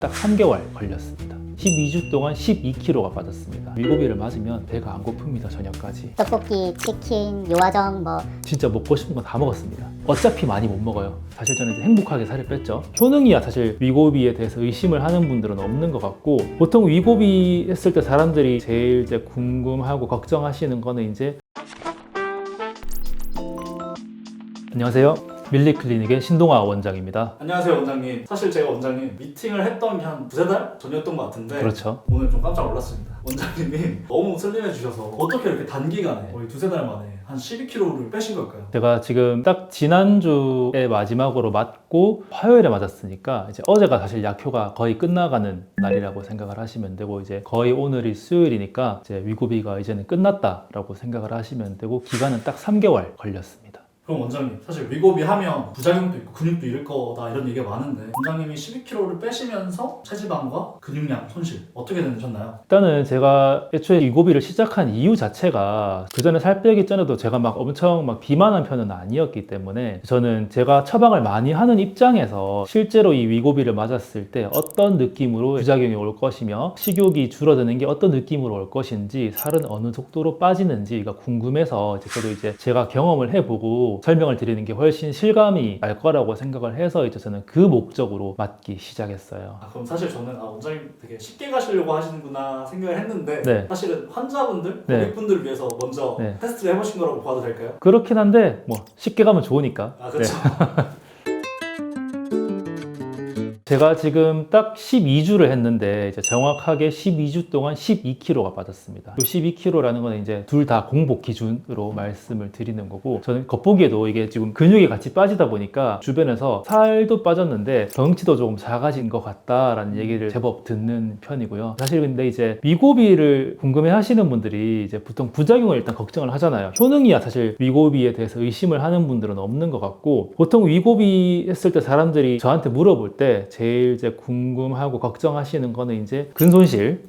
딱 3개월 걸렸습니다. 12주 동안 12kg가 빠졌습니다. 위고비를 맞으면 배가 안 고픕니다. 저녁까지. 떡볶이, 치킨, 요화정 진짜 먹고 싶은 거 다 먹었습니다. 어차피 많이 못 먹어요. 사실 저는 이제 행복하게 살을 뺐죠. 효능이야 사실 위고비에 대해서 의심을 하는 분들은 없는 것 같고, 보통 위고비 했을 때 사람들이 제일 이제 궁금하고 걱정하시는 거는 이제 안녕하세요. 밀리클리닉의 신동아 원장입니다. 안녕하세요 원장님. 사실 제가 원장님 미팅을 했던 게 한 두세 달 전이었던 것 같은데 그렇죠. 오늘 좀 깜짝 놀랐습니다. 원장님이 너무 슬림해 주셔서 어떻게 이렇게 단기간에 거의 두세 달 만에 한 12kg를 빼신 걸까요? 제가 지금 딱 지난주에 마지막으로 맞고 화요일에 맞았으니까 이제 어제가 사실 약효가 거의 끝나가는 날이라고 생각을 하시면 되고, 이제 거의 오늘이 수요일이니까 이제 위고비가 이제는 끝났다라고 생각을 하시면 되고, 기간은 딱 3개월 걸렸습니다. 그럼 원장님, 사실 위고비 하면 부작용도 있고 근육도 잃을 거다 이런 얘기가 많은데 원장님이 12kg를 빼시면서 체지방과 근육량 손실 어떻게 되셨나요? 일단은 제가 애초에 위고비를 시작한 이유 자체가 그 전에 살 빼기 전에도 제가 막 엄청 막 비만한 편은 아니었기 때문에, 저는 제가 처방을 많이 하는 입장에서 실제로 이 위고비를 맞았을 때 어떤 느낌으로 부작용이 올 것이며 식욕이 줄어드는 게 어떤 느낌으로 올 것인지, 살은 어느 속도로 빠지는지가 궁금해서 이제 저도 이제 제가 경험을 해보고 설명을 드리는 게 훨씬 실감이 날 거라고 생각을 해서 이제 저는 그 목적으로 맞기 시작했어요. 그럼 사실 저는 원장님 되게 쉽게 가시려고 하시는구나 생각을 했는데 네. 사실은 환자분들, 네. 고객분들을 위해서 먼저 네. 테스트를 해보신 거라고 봐도 될까요? 그렇긴 한데 뭐 쉽게 가면 좋으니까. 그렇죠. 제가 지금 딱 12주를 했는데 이제 정확하게 12주 동안 12kg가 빠졌습니다. 이 12kg라는 건 이제 둘 다 공복 기준으로 말씀을 드리는 거고, 저는 겉보기에도 이게 지금 근육이 같이 빠지다 보니까 주변에서 살도 빠졌는데 덩치도 조금 작아진 것 같다라는 얘기를 제법 듣는 편이고요. 사실 근데 이제 위고비를 궁금해 하시는 분들이 이제 보통 부작용을 일단 걱정을 하잖아요. 효능이야 사실 위고비에 대해서 의심을 하는 분들은 없는 것 같고, 보통 위고비 했을 때 사람들이 저한테 물어볼 때 제일 이제 궁금하고 걱정하시는 거는 이제 근손실,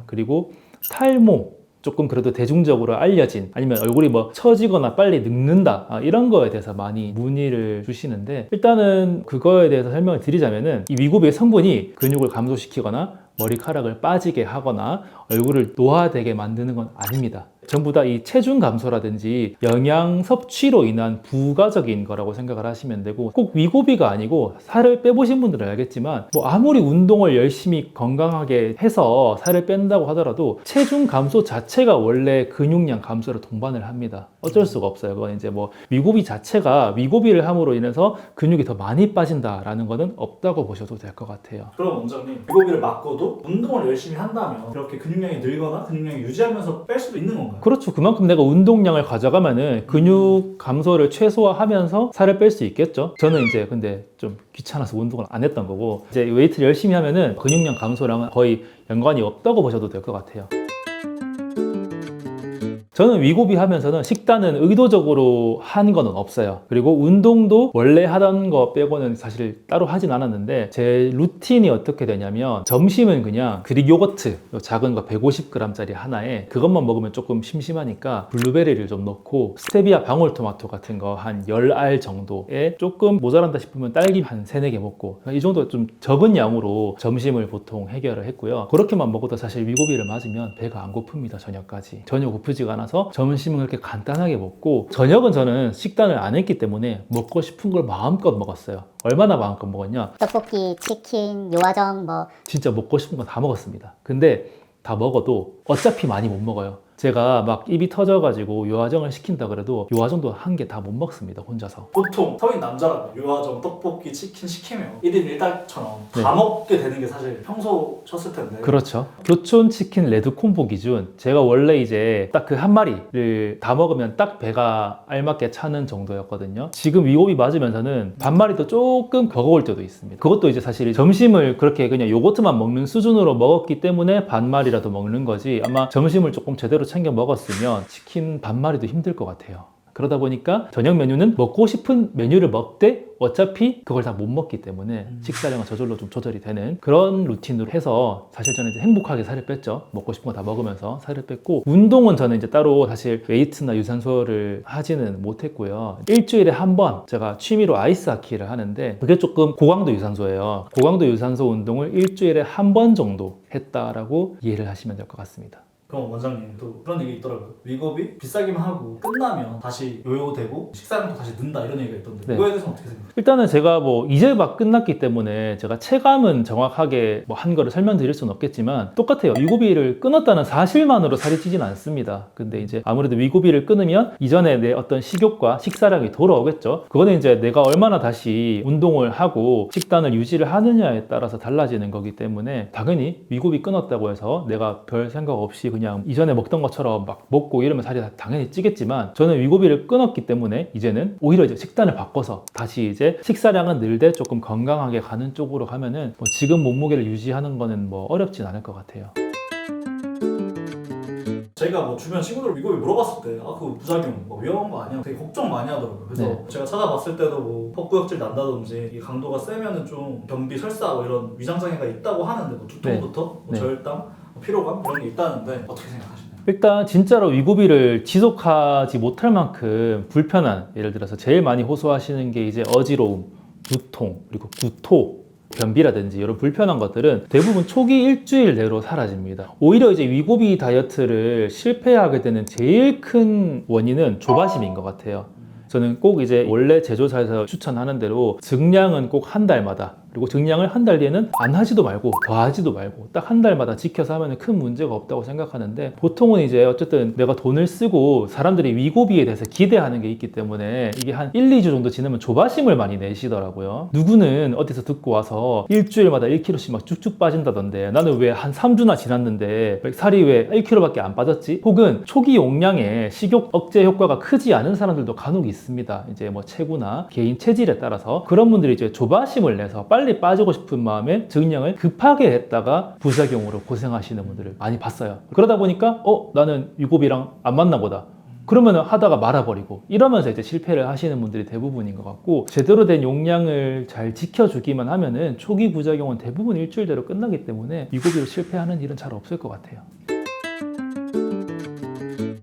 그리고 탈모, 조금 그래도 대중적으로 알려진, 아니면 얼굴이 뭐 처지거나 빨리 늙는다, 이런 거에 대해서 많이 문의를 주시는데, 일단은 그거에 대해서 설명을 드리자면은 이 위고비의 성분이 근육을 감소시키거나 머리카락을 빠지게 하거나 얼굴을 노화되게 만드는 건 아닙니다. 전부 다 이 체중 감소라든지 영양 섭취로 인한 부가적인 거라고 생각을 하시면 되고, 꼭 위고비가 아니고 살을 빼보신 분들은 알겠지만 뭐 아무리 운동을 열심히 건강하게 해서 살을 뺀다고 하더라도 체중 감소 자체가 원래 근육량 감소를 동반을 합니다. 어쩔 수가 없어요. 그건 이제 뭐 위고비 자체가 위고비를 함으로 인해서 근육이 더 많이 빠진다라는 거는 없다고 보셔도 될 것 같아요. 그럼 원장님, 위고비를 맞고도 운동을 열심히 한다면 이렇게 근육량이 늘거나 근육량이 유지하면서 뺄 수도 있는 건가요? 그렇죠. 그만큼 내가 운동량을 가져가면은 근육 감소를 최소화하면서 살을 뺄 수 있겠죠. 저는 이제 근데 좀 귀찮아서 운동을 안 했던 거고, 이제 웨이트를 열심히 하면은 근육량 감소랑은 거의 연관이 없다고 보셔도 될 것 같아요. 저는 위고비 하면서는 식단은 의도적으로 한 거는 없어요. 그리고 운동도 원래 하던 거 빼고는 사실 따로 하진 않았는데, 제 루틴이 어떻게 되냐면 점심은 그냥 그릭 요거트 작은 거 150g짜리 하나에 그것만 먹으면 조금 심심하니까 블루베리를 좀 넣고, 스테비아 방울토마토 같은 거 한 10알 정도에 조금 모자란다 싶으면 딸기 한 3, 4개 먹고, 이 정도 좀 적은 양으로 점심을 보통 해결을 했고요. 그렇게만 먹어도 사실 위고비를 맞으면 배가 안 고픕니다. 저녁까지. 전혀 고프지가 않아서 점심은 그렇게 간단하게 먹고, 저녁은 저는 식단을 안 했기 때문에 먹고 싶은 걸 마음껏 먹었어요. 얼마나 마음껏 먹었냐? 떡볶이, 치킨, 요화정 진짜 먹고 싶은 거 다 먹었습니다. 근데 다 먹어도 어차피 많이 못 먹어요. 제가 막 입이 터져가지고 요화정을 시킨다 그래도 요화정도 한 개 다 못 먹습니다. 혼자서. 보통 성인 남자라면 요화정, 떡볶이, 치킨 시키면 1인 1달처럼 네. 다 먹게 되는 게 사실 평소셨을 텐데. 그렇죠. 교촌 치킨 레드 콤보 기준, 제가 원래 이제 딱 그 한 마리를 다 먹으면 딱 배가 알맞게 차는 정도였거든요. 지금 위고비 맞으면서는 반마리도 조금 버거울 때도 있습니다. 그것도 이제 사실 점심을 그렇게 그냥 요거트만 먹는 수준으로 먹었기 때문에 반마리라도 먹는 거지, 아마 점심을 조금 제대로 챙겨 먹었으면 치킨 반마리도 힘들 것 같아요. 그러다 보니까 저녁 메뉴는 먹고 싶은 메뉴를 먹되 어차피 그걸 다 못 먹기 때문에 식사량은 저절로 좀 조절이 되는 그런 루틴으로 해서 사실 저는 이제 행복하게 살을 뺐죠. 먹고 싶은 거 다 먹으면서 살을 뺐고, 운동은 저는 이제 따로 사실 웨이트나 유산소를 하지는 못했고요. 일주일에 한 번 제가 취미로 아이스 하키를 하는데 그게 조금 고강도 유산소예요. 고강도 유산소 운동을 일주일에 한 번 정도 했다라고 이해를 하시면 될 것 같습니다. 그럼 원장님 또 그런 얘기 있더라고요. 위급이 비싸기만 하고 끝나면 다시 요요되고 식사량도 다시 는다 이런 얘기가 있던데 네. 이거에 대해서는 어떻게 생각해요? 일단은 제가 뭐 이제 막 끝났기 때문에 제가 체감은 정확하게 뭐 한 거를 설명드릴 수는 없겠지만 똑같아요. 위고비를 끊었다는 사실만으로 살이 찌진 않습니다. 근데 이제 아무래도 위고비를 끊으면 이전에 내 어떤 식욕과 식사량이 돌아오겠죠. 그거는 이제 내가 얼마나 다시 운동을 하고 식단을 유지를 하느냐에 따라서 달라지는 거기 때문에 당연히 위고비 끊었다고 해서 내가 별 생각 없이 그냥 이전에 먹던 것처럼 막 먹고 이러면 살이 당연히 찌겠지만, 저는 위고비를 끊었기 때문에 이제는 오히려 이제 식단을 바꿔서 다시 이제 식사량은 늘되 조금 건강하게 가는 쪽으로 가면은 뭐 지금 몸무게를 유지하는 거는 뭐 어렵진 않을 것 같아요. 제가 뭐 주변 친구들 위급이 물어봤을 때 그 부작용 뭐 위험한 거 아니야? 되게 걱정 많이 하더라고요. 그래서 네. 제가 찾아봤을 때도 뭐 헛구역질 난다든지 이 강도가 세면은 좀 변비, 설사 뭐 이런 위장장애가 있다고 하는데 뭐 두통부터 뭐 네. 저혈당, 뭐 피로감 이런 게 있다는데 어떻게 생각하시나요? 일단 진짜로 위고비를 지속하지 못할 만큼 불편한, 예를 들어서 제일 많이 호소하시는 게 이제 어지러움, 두통, 그리고 구토, 변비라든지 이런 불편한 것들은 대부분 초기 일주일 내로 사라집니다. 오히려 이제 위고비 다이어트를 실패하게 되는 제일 큰 원인은 조바심인 것 같아요. 저는 꼭 이제 원래 제조사에서 추천하는 대로 증량은 꼭 한 달마다, 그리고 증량을 한 달 뒤에는 안 하지도 말고 더 하지도 말고 딱 한 달마다 지켜서 하면 큰 문제가 없다고 생각하는데, 보통은 이제 어쨌든 내가 돈을 쓰고 사람들이 위고비에 대해서 기대하는 게 있기 때문에 이게 한 1, 2주 정도 지나면 조바심을 많이 내시더라고요. 누구는 어디서 듣고 와서 일주일마다 1kg씩 막 쭉쭉 빠진다던데, 나는 왜 한 3주나 지났는데 살이 왜 1kg밖에 안 빠졌지? 혹은 초기 용량에 식욕 억제 효과가 크지 않은 사람들도 간혹 있습니다. 이제 뭐 체구나 개인 체질에 따라서 그런 분들이 이제 조바심을 내서 빨리 빠지고 싶은 마음에 증량을 급하게 했다가 부작용으로 고생하시는 분들을 많이 봤어요. 그러다 보니까 나는 위고비랑 안 맞나 보다. 그러면 하다가 말아버리고 이러면서 이제 실패를 하시는 분들이 대부분인 것 같고, 제대로 된 용량을 잘 지켜주기만 하면은 초기 부작용은 대부분 일주일대로 끝나기 때문에 위고비로 실패하는 일은 잘 없을 것 같아요.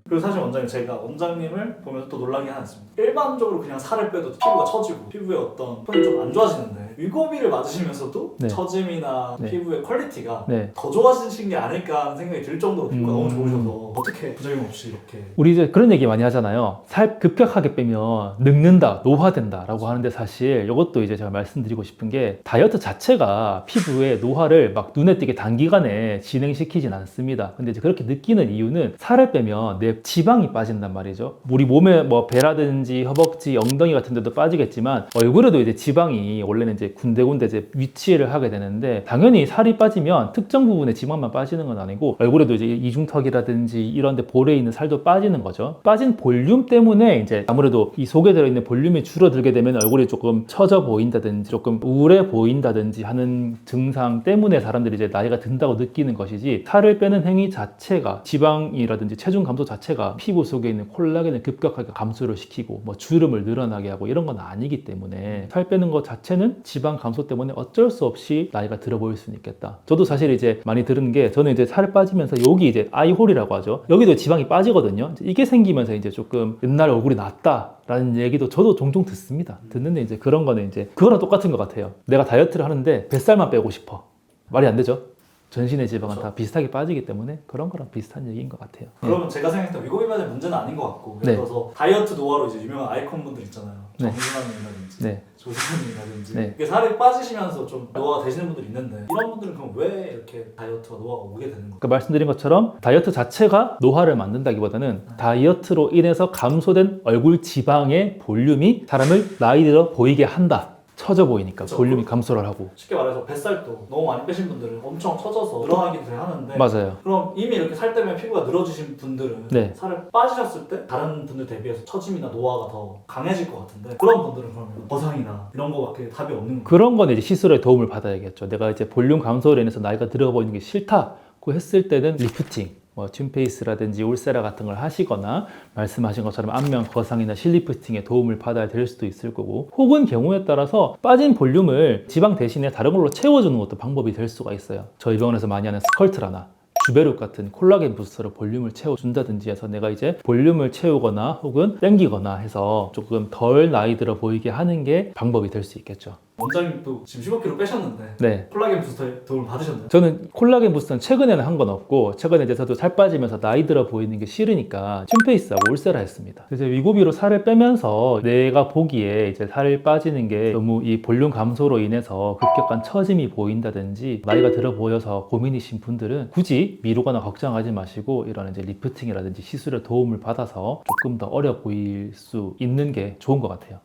그리고 사실 원장님, 제가 원장님을 보면서 또 놀란 게 하나 있습니다. 일반적으로 그냥 살을 빼도 피부가 처지고 피부의 어떤 톤이 좀 안 좋아지는데 위고비를 맞으시면서도 네. 처짐이나 네. 피부의 퀄리티가 네. 더 좋아지신 게 아닐까 하는 생각이 들 정도로 피부가 너무 음. 좋으셔서 어떻게 부작용 없이 이렇게. 우리 이제 그런 얘기 많이 하잖아요. 살 급격하게 빼면 늙는다, 노화된다 라고 하는데, 사실 이것도 이제 제가 말씀드리고 싶은 게 다이어트 자체가 피부의 노화를 막 눈에 띄게 단기간에 진행시키진 않습니다. 근데 이제 그렇게 느끼는 이유는 살을 빼면 내 지방이 빠진단 말이죠. 우리 몸에 뭐 배라든지 허벅지, 엉덩이 같은 데도 빠지겠지만 얼굴에도 이제 지방이 원래는 이제 군데군데 이제 위치를 하게 되는데, 당연히 살이 빠지면 특정 부분에 지방만 빠지는 건 아니고 얼굴에도 이제 이중턱이라든지 이런 데 볼에 있는 살도 빠지는 거죠. 빠진 볼륨 때문에 이제 아무래도 이 속에 들어있는 볼륨이 줄어들게 되면 얼굴이 조금 처져 보인다든지 조금 우울해 보인다든지 하는 증상 때문에 사람들이 이제 나이가 든다고 느끼는 것이지, 살을 빼는 행위 자체가, 지방이라든지 체중 감소 자체가 피부 속에 있는 콜라겐을 급격하게 감소를 시키고 뭐 주름을 늘어나게 하고 이런 건 아니기 때문에, 살 빼는 것 자체는 지방 감소 때문에 어쩔 수 없이 나이가 들어 보일 수는 있겠다. 저도 사실 이제 많이 들은 게, 저는 이제 살 빠지면서 여기 이제 아이홀이라고 하죠. 여기도 지방이 빠지거든요. 이게 생기면서 이제 조금 옛날 얼굴이 낫다 라는 얘기도 저도 종종 듣습니다. 듣는데 이제 그런 거는 이제 그거랑 똑같은 것 같아요. 내가 다이어트를 하는데 뱃살만 빼고 싶어. 말이 안 되죠. 전신의 지방은 그렇죠. 다 비슷하게 빠지기 때문에 그런 거랑 비슷한 얘기인 것 같아요. 그러면 제가 생각했던 위고비 맞은 문제는 아닌 것 같고, 네. 예를 들어서 다이어트 노화로 이제 유명한 아이콘 분들 있잖아요. 네. 정준하님이라든지 네. 조세호님이라든지 네. 이게 살이 빠지시면서 좀 노화가 되시는 분들이 있는데, 이런 분들은 그럼 왜 이렇게 다이어트와 노화가 오게 되는 거예요? 그러니까 말씀드린 것처럼 다이어트 자체가 노화를 만든다기보다는 다이어트로 인해서 감소된 얼굴 지방의 볼륨이 사람을 나이 들어 보이게 한다. 처져 보이니까 그쵸. 볼륨이 감소를 하고. 쉽게 말해서 뱃살도 너무 많이 빼신 분들은 엄청 처져서 늘어나기도 하는데, 맞아요. 그럼 이미 이렇게 살 때문에 피부가 늘어지신 분들은 네. 살을 빠지셨을 때 다른 분들 대비해서 처짐이나 노화가 더 강해질 것 같은데, 그런 분들은 그러면 거상이나 이런 거밖에 답이 없는 거예요. 그런 건 이제 시술의 도움을 받아야겠죠. 내가 이제 볼륨 감소로 인해서 나이가 들어 보이는 게 싫다고 했을 때는 리프팅, 뭐 튠페이스라든지 울세라 같은 걸 하시거나 말씀하신 것처럼 안면 거상이나 실리프팅에 도움을 받아야 될 수도 있을 거고, 혹은 경우에 따라서 빠진 볼륨을 지방 대신에 다른 걸로 채워주는 것도 방법이 될 수가 있어요. 저희 병원에서 많이 하는 스컬트라나 주베룩 같은 콜라겐 부스터로 볼륨을 채워준다든지 해서 내가 이제 볼륨을 채우거나 혹은 땡기거나 해서 조금 덜 나이 들어 보이게 하는 게 방법이 될 수 있겠죠. 원장님도 지금 15kg 빼셨는데 네. 콜라겐 부스터에 도움을 받으셨나요? 저는 콜라겐 부스터는 최근에는 한 건 없고, 최근에 이제 저도 살 빠지면서 나이 들어 보이는 게 싫으니까 튠페이스하고 울세라 했습니다. 그래서 위고비로 살을 빼면서 내가 보기에 이제 살이 빠지는 게 너무 이 볼륨 감소로 인해서 급격한 처짐이 보인다든지 나이가 들어 보여서 고민이신 분들은 굳이 미루거나 걱정하지 마시고 이런 이제 리프팅이라든지 시술의 도움을 받아서 조금 더 어려 보일 수 있는 게 좋은 것 같아요.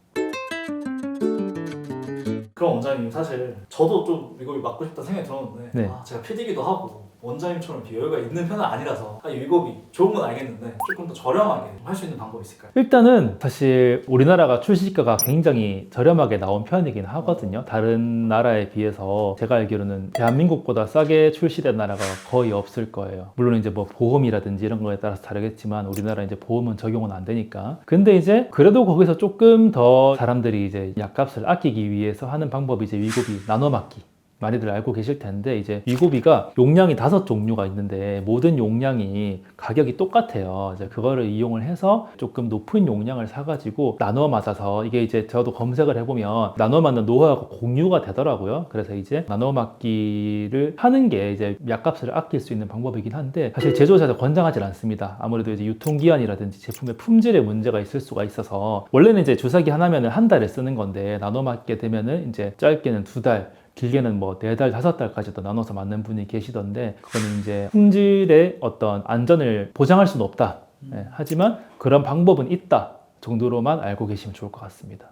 그럼 원장님, 사실 저도 좀 위고비 맞고 싶다 생각이 들었는데 네. 제가 PD기도 하고 원장님처럼 이렇게 여유가 있는 편은 아니라서 위고비 좋은 건 알겠는데 조금 더 저렴하게 할 수 있는 방법이 있을까요? 일단은 사실 우리나라가 출시가가 굉장히 저렴하게 나온 편이긴 하거든요. 다른 나라에 비해서 제가 알기로는 대한민국보다 싸게 출시된 나라가 거의 없을 거예요. 물론 이제 뭐 보험이라든지 이런 거에 따라서 다르겠지만 우리나라 이제 보험은 적용은 안 되니까. 근데 이제 그래도 거기서 조금 더 사람들이 이제 약값을 아끼기 위해서 하는 방법이 이제 위고비 나눠막기. 많이들 알고 계실 텐데, 이제 위고비가 용량이 5종류가 있는데 모든 용량이 가격이 똑같아요. 이제 그거를 이용을 해서 조금 높은 용량을 사가지고 나눠 맞아서, 이게 이제 저도 검색을 해보면 나눠 맞는 노하우가 공유가 되더라고요. 그래서 이제 나눠 맞기를 하는 게 이제 약값을 아낄 수 있는 방법이긴 한데, 사실 제조사에서 권장하지 않습니다. 아무래도 이제 유통기한이라든지 제품의 품질에 문제가 있을 수가 있어서, 원래는 이제 주사기 하나면은 한 달에 쓰는 건데 나눠 맞게 되면은 이제 짧게는 2달, 길게는 뭐 4달, 5달까지도 나눠서 맞는 분이 계시던데, 그거는 이제 품질의 어떤 안전을 보장할 수는 없다. 하지만 그런 방법은 있다 정도로만 알고 계시면 좋을 것 같습니다.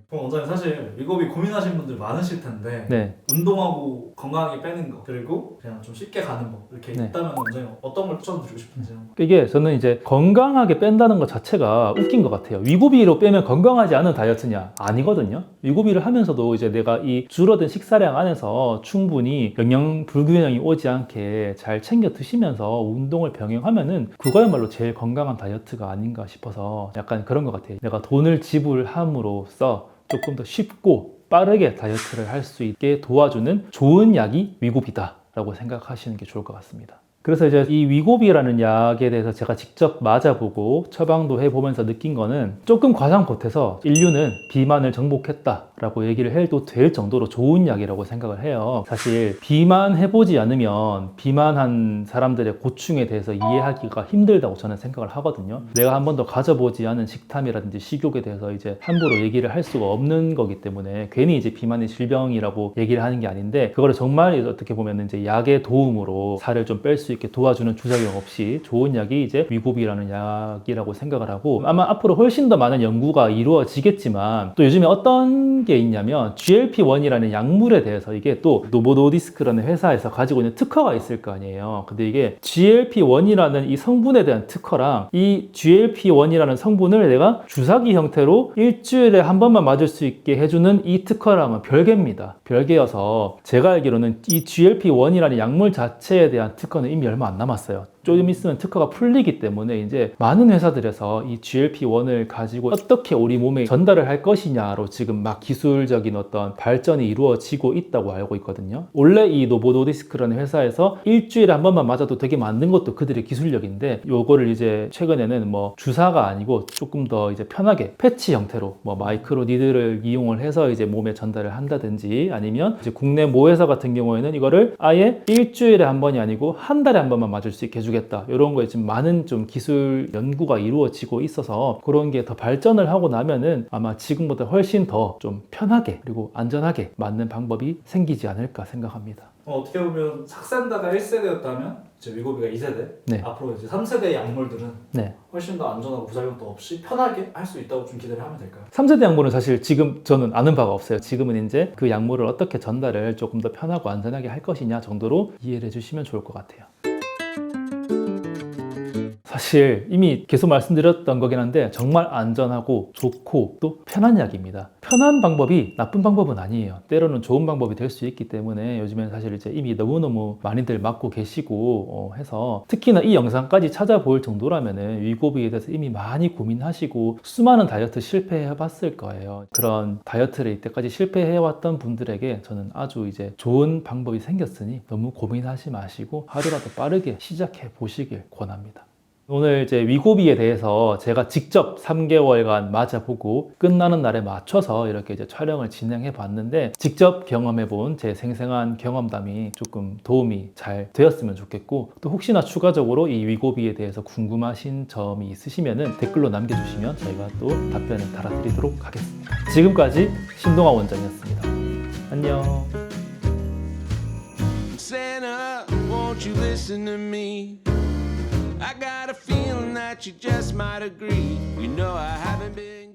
그럼 원장님, 사실 위고비 고민하시는 분들 많으실 텐데 네. 운동하고 건강하게 빼는 거, 그리고 그냥 좀 쉽게 가는 법, 이렇게 네. 있다면 원장님 어떤 걸 추천드리고 싶은지 한번. 이게 저는 이제 건강하게 뺀다는 것 자체가 웃긴 것 같아요. 위고비로 빼면 건강하지 않은 다이어트냐? 아니거든요. 위고비를 하면서도 이제 내가 이 줄어든 식사량 안에서 충분히 영양 불균형이 오지 않게 잘 챙겨 드시면서 운동을 병행하면은 그거야말로 제일 건강한 다이어트가 아닌가 싶어서 약간 그런 것 같아요. 내가 돈을 지불함으로써 조금 더 쉽고 빠르게 다이어트를 할 수 있게 도와주는 좋은 약이 위고비다 라고 생각하시는 게 좋을 것 같습니다. 그래서 이제 이 위고비라는 약에 대해서 제가 직접 맞아보고 처방도 해보면서 느낀 거는, 조금 과장 보태서 인류는 비만을 정복했다라고 얘기를 해도 될 정도로 좋은 약이라고 생각을 해요. 사실 비만해보지 않으면 비만한 사람들의 고충에 대해서 이해하기가 힘들다고 저는 생각을 하거든요. 내가 한 번도 가져보지 않은 식탐이라든지 식욕에 대해서 이제 함부로 얘기를 할 수가 없는 거기 때문에 괜히 이제 비만이 질병이라고 얘기를 하는 게 아닌데, 그거를 정말 어떻게 보면 이제 약의 도움으로 살을 좀 뺄 수 있게 도와주는 부작용 없이 좋은 약이 이제 위고비라는 약이라고 생각을 하고, 아마 앞으로 훨씬 더 많은 연구가 이루어지겠지만, 또 요즘에 어떤 게 있냐면 GLP-1이라는 약물에 대해서, 이게 또 노보 노디스크라는 회사에서 가지고 있는 특허가 있을 거 아니에요. 근데 이게 GLP-1이라는 이 성분에 대한 특허랑 이 GLP-1이라는 성분을 내가 주사기 형태로 일주일에 한 번만 맞을 수 있게 해주는 이 특허랑은 별개입니다. 별개여서 제가 알기로는 이 GLP-1이라는 약물 자체에 대한 특허는 이미 얼마 안 남았어요. 조금 있으면 특허가 풀리기 때문에 이제 많은 회사들에서 이 GLP-1을 가지고 어떻게 우리 몸에 전달을 할 것이냐로 지금 막 기술적인 어떤 발전이 이루어지고 있다고 알고 있거든요. 원래 이 노보 노디스크라는 회사에서 일주일에 한 번만 맞아도 되게 만든 것도 그들의 기술력인데, 요거를 이제 최근에는 뭐 주사가 아니고 조금 더 이제 편하게 패치 형태로 뭐 마이크로 니들을 이용을 해서 이제 몸에 전달을 한다든지, 아니면 이제 국내 모 회사 같은 경우에는 이거를 아예 일주일에 한 번이 아니고 한 달에 한 번만 맞을 수 있게 해주겠다, 이런 거에 지금 많은 좀 기술 연구가 이루어지고 있어서 그런 게 더 발전을 하고 나면은 아마 지금보다 훨씬 더 좀 편하게 그리고 안전하게 맞는 방법이 생기지 않을까 생각합니다. 어떻게 보면 삭센다가 1세대였다면 이제 위고비가 2세대, 네. 앞으로 이제 3세대 약물들은 네. 훨씬 더 안전하고 부작용도 없이 편하게 할 수 있다고 좀 기대를 하면 될까요? 3세대 약물은 사실 지금 저는 아는 바가 없어요. 지금은 이제 그 약물을 어떻게 전달을 조금 더 편하고 안전하게 할 것이냐 정도로 이해를 해주시면 좋을 것 같아요. 사실 이미 계속 말씀드렸던 거긴 한데 정말 안전하고 좋고 또 편한 약입니다. 편한 방법이 나쁜 방법은 아니에요. 때로는 좋은 방법이 될 수 있기 때문에 요즘엔 사실 이제 이미 너무너무 많이들 맞고 계시고 해서 특히나 이 영상까지 찾아볼 정도라면은 위고비에 대해서 이미 많이 고민하시고 수많은 다이어트 실패해 봤을 거예요. 그런 다이어트를 이때까지 실패해 왔던 분들에게 저는 아주 이제 좋은 방법이 생겼으니 너무 고민하지 마시고 하루라도 빠르게 시작해 보시길 권합니다. 오늘 이제 위고비에 대해서 제가 직접 3개월간 맞아보고 끝나는 날에 맞춰서 이렇게 이제 촬영을 진행해 봤는데 직접 경험해 본 제 생생한 경험담이 조금 도움이 잘 되었으면 좋겠고 또 혹시나 추가적으로 이 위고비에 대해서 궁금하신 점이 있으시면은 댓글로 남겨주시면 저희가 또 답변을 달아드리도록 하겠습니다. 지금까지 신동아 원장이었습니다. 안녕. Santa, won't you listen to me? I got a feeling that you just might agree. You know I haven't been